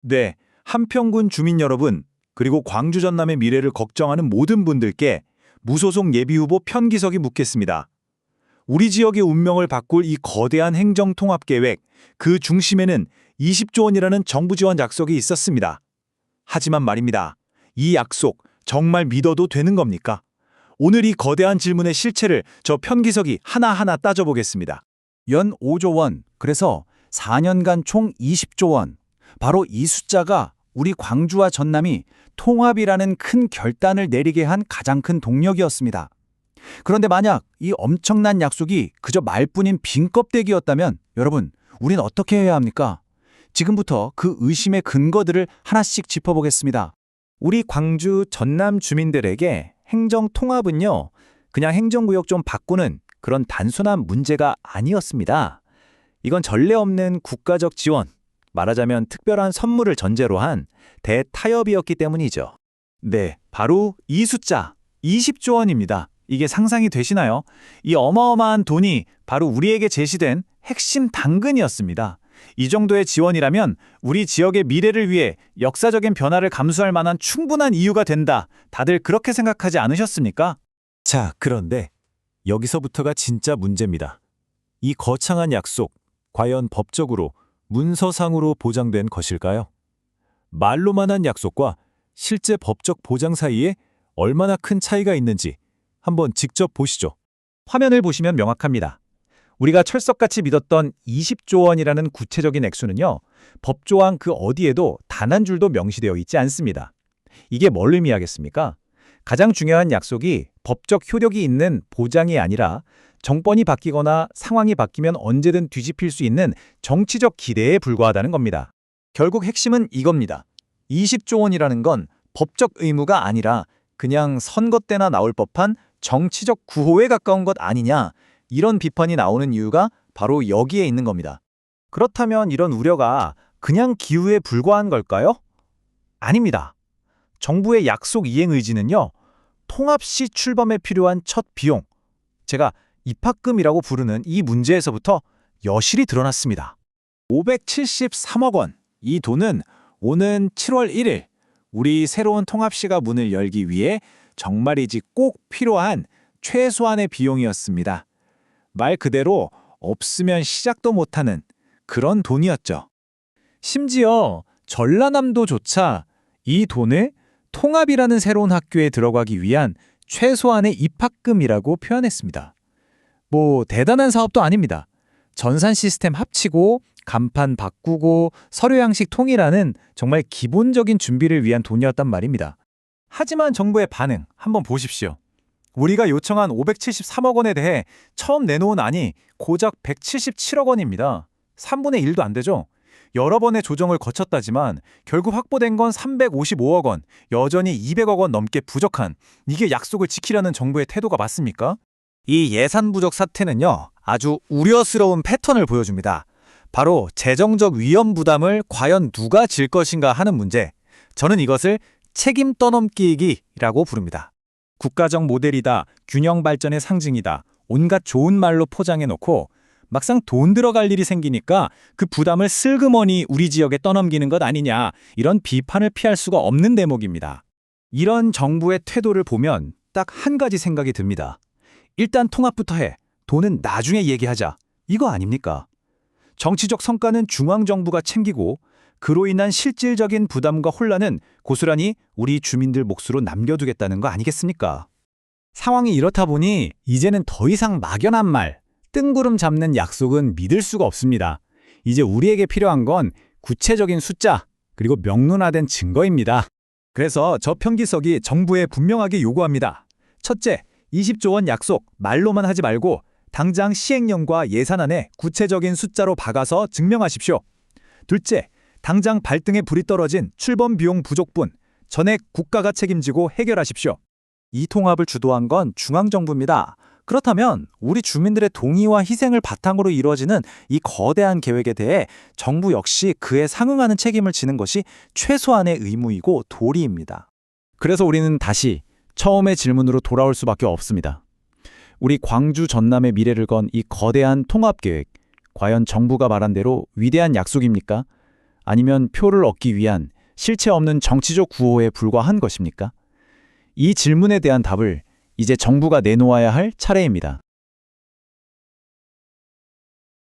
네, 한평군 주민 여러분, 그리고 광주 전남의 미래를 걱정하는 모든 분들께 무소속 예비후보 편기석이 묻겠습니다. 우리 지역의 운명을 바꿀 이 거대한 행정통합계획, 그 중심에는 20조 원이라는 정부 지원 약속이 있었습니다. 하지만 말입니다. 이 약속 정말 믿어도 되는 겁니까? 오늘 이 거대한 질문의 실체를 저 편기석이 하나하나 따져보겠습니다. 연 5조 원, 그래서 4년간 총 20조 원. 바로 이 숫자가 우리 광주와 전남이 통합이라는 큰 결단을 내리게 한 가장 큰 동력이었습니다. 그런데 만약 이 엄청난 약속이 그저 말뿐인 빈 껍데기였다면 여러분, 우린 어떻게 해야 합니까? 지금부터 그 의심의 근거들을 하나씩 짚어보겠습니다. 우리 광주 전남 주민들에게 행정 통합은요, 그냥 행정구역 좀 바꾸는 그런 단순한 문제가 아니었습니다. 이건 전례 없는 국가적 지원, 말하자면 특별한 선물을 전제로 한 대타협이었기 때문이죠. 네, 바로 이 숫자, 20조 원입니다. 이게 상상이 되시나요? 이 어마어마한 돈이 바로 우리에게 제시된 핵심 당근이었습니다. 이 정도의 지원이라면 우리 지역의 미래를 위해 역사적인 변화를 감수할 만한 충분한 이유가 된다. 다들 그렇게 생각하지 않으셨습니까? 자, 그런데 여기서부터가 진짜 문제입니다. 이 거창한 약속, 과연 법적으로, 문서상으로 보장된 것일까요? 말로만 한 약속과 실제 법적 보장 사이에 얼마나 큰 차이가 있는지 한번 직접 보시죠. 화면을 보시면 명확합니다. 우리가 철석같이 믿었던 20조 원이라는 구체적인 액수는요, 법조항 그 어디에도 단 한 줄도 명시되어 있지 않습니다. 이게 뭘 의미하겠습니까? 가장 중요한 약속이 법적 효력이 있는 보장이 아니라 정권이 바뀌거나 상황이 바뀌면 언제든 뒤집힐 수 있는 정치적 기대에 불과하다는 겁니다. 결국 핵심은 이겁니다. 20조 원이라는 건 법적 의무가 아니라 그냥 선거 때나 나올 법한 정치적 구호에 가까운 것 아니냐, 이런 비판이 나오는 이유가 바로 여기에 있는 겁니다. 그렇다면 이런 우려가 그냥 기우에 불과한 걸까요? 아닙니다. 정부의 약속 이행 의지는요, 통합 시 출범에 필요한 첫 비용, 제가 입학금이라고 부르는 이 문제에서부터 여실히 드러났습니다. 573억 원, 이 돈은 오는 7월 1일 우리 새로운 통합시가 문을 열기 위해 정말이지 꼭 필요한 최소한의 비용이었습니다. 말 그대로 없으면 시작도 못하는 그런 돈이었죠. 심지어 전라남도조차 이 돈을 통합이라는 새로운 학교에 들어가기 위한 최소한의 입학금이라고 표현했습니다. 뭐 대단한 사업도 아닙니다. 전산 시스템 합치고 간판 바꾸고 서류 양식 통일하는 정말 기본적인 준비를 위한 돈이었단 말입니다. 하지만 정부의 반응 한번 보십시오. 우리가 요청한 573억 원에 대해 처음 내놓은 안이 고작 177억 원입니다. 3분의 1도 안 되죠? 여러 번의 조정을 거쳤다지만 결국 확보된 건 355억 원, 여전히 200억 원 넘게 부족한, 이게 약속을 지키려는 정부의 태도가 맞습니까? 이 예산 부족 사태는요, 아주 우려스러운 패턴을 보여줍니다. 바로 재정적 위험 부담을 과연 누가 질 것인가 하는 문제. 저는 이것을 책임 떠넘기기라고 부릅니다. 국가적 모델이다, 균형 발전의 상징이다, 온갖 좋은 말로 포장해놓고 막상 돈 들어갈 일이 생기니까 그 부담을 슬그머니 우리 지역에 떠넘기는 것 아니냐, 이런 비판을 피할 수가 없는 대목입니다. 이런 정부의 태도를 보면 딱 한 가지 생각이 듭니다. 일단 통합부터 해. 돈은 나중에 얘기하자. 이거 아닙니까? 정치적 성과는 중앙정부가 챙기고 그로 인한 실질적인 부담과 혼란은 고스란히 우리 주민들 몫으로 남겨두겠다는 거 아니겠습니까? 상황이 이렇다 보니 이제는 더 이상 막연한 말, 뜬구름 잡는 약속은 믿을 수가 없습니다. 이제 우리에게 필요한 건 구체적인 숫자, 그리고 명론화된 증거입니다. 그래서 저 편기석이 정부에 분명하게 요구합니다. 첫째, 20조 원 약속 말로만 하지 말고 당장 시행령과 예산안에 구체적인 숫자로 박아서 증명하십시오. 둘째, 당장 발등에 불이 떨어진 출범 비용 부족분 전액 국가가 책임지고 해결하십시오. 이 통합을 주도한 건 중앙정부입니다. 그렇다면 우리 주민들의 동의와 희생을 바탕으로 이루어지는 이 거대한 계획에 대해 정부 역시 그에 상응하는 책임을 지는 것이 최소한의 의무이고 도리입니다. 그래서 우리는 다시 처음의 질문으로 돌아올 수밖에 없습니다. 우리 광주 전남의 미래를 건 이 거대한 통합계획, 과연 정부가 말한 대로 위대한 약속입니까? 아니면 표를 얻기 위한 실체 없는 정치적 구호에 불과한 것입니까? 이 질문에 대한 답을 이제 정부가 내놓아야 할 차례입니다.